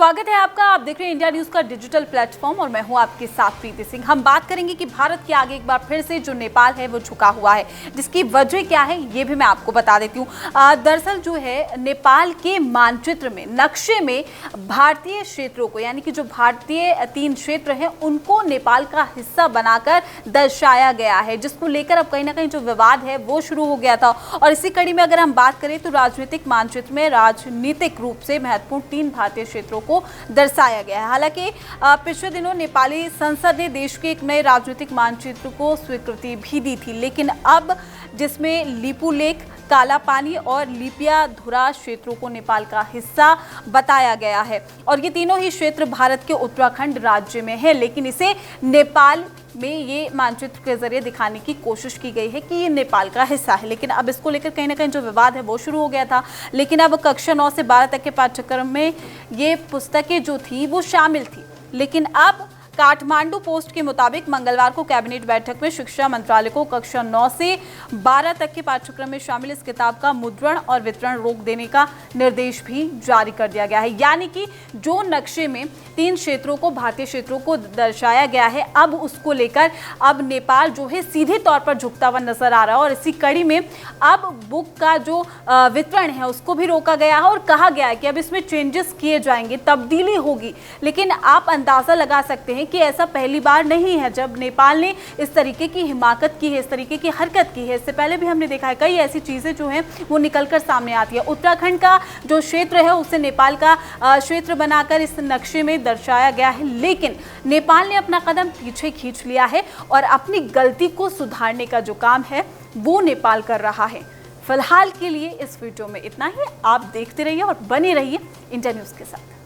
स्वागत है आपका। आप देख रहे हैं इंडिया न्यूज का डिजिटल प्लेटफॉर्म और मैं हूं आपके साथ प्रीति सिंह। हम बात करेंगे कि भारत के आगे एक बार फिर से जो नेपाल है वो झुका हुआ है, जिसकी वजह क्या है ये भी मैं आपको बता देती हूँ। दरअसल जो है नेपाल के मानचित्र में, नक्शे में भारतीय क्षेत्रों को, यानी कि जो भारतीय 3 क्षेत्र हैं उनको नेपाल का हिस्सा बनाकर दर्शाया गया है, जिसको लेकर अब कहीं ना कहीं जो विवाद है वो शुरू हो गया था। और इसी कड़ी में अगर हम बात करें तो राजनीतिक मानचित्र में राजनीतिक रूप से महत्वपूर्ण 3 भारतीय क्षेत्रों को दर्शाया गया है। हालांकि पिछले दिनों नेपाली संसद ने देश के एक नए राजनीतिक मानचित्र को स्वीकृति भी दी थी, लेकिन अब जिसमें लिपुलेख, काला पानी और लिपियाधुरा क्षेत्रों को नेपाल का हिस्सा बताया गया है। और ये तीनों ही क्षेत्र भारत के उत्तराखंड राज्य में है, लेकिन इसे नेपाल में ये मानचित्र के जरिए दिखाने की कोशिश की गई है कि ये नेपाल का हिस्सा है। लेकिन अब इसको लेकर कहीं ना कहीं जो विवाद है वो शुरू हो गया था। लेकिन अब कक्षा 9 से 12 तक के पाठ्यक्रम में ये पुस्तकें जो थी वो शामिल थी। लेकिन अब काठमांडू पोस्ट के मुताबिक मंगलवार को कैबिनेट बैठक में शिक्षा मंत्रालय को कक्षा 9 से 12 तक के पाठ्यक्रम में शामिल इस किताब का मुद्रण और वितरण रोक देने का निर्देश भी जारी कर दिया गया है। यानी कि जो नक्शे में 3 क्षेत्रों को, भारतीय क्षेत्रों को दर्शाया गया है, अब उसको लेकर अब नेपाल जो है सीधे तौर पर झुकता हुआ नजर आ रहा है। और इसी कड़ी में अब बुक का जो वितरण है उसको भी रोका गया है और कहा गया है कि अब इसमें चेंजेस किए जाएंगे, तब्दीली होगी। लेकिन आप अंदाजा लगा सकते हैं कि ऐसा पहली बार नहीं है जब नेपाल ने इस तरीके की हिमाकत की है, इस तरीके की हरकत की है। इससे पहले भी हमने देखा है कई ऐसी चीजें जो हैं वो निकलकर सामने आती है। उत्तराखंड का जो क्षेत्र है उसे नेपाल का क्षेत्र बनाकर इस नक्शे में दर्शाया गया है, लेकिन नेपाल ने अपना कदम पीछे खींच लिया है और अपनी गलती को सुधारने का जो काम है वो नेपाल कर रहा है। फिलहाल के लिए इस वीडियो में इतना ही। आप देखते रहिए और बने रहिए इंडिया न्यूज के साथ।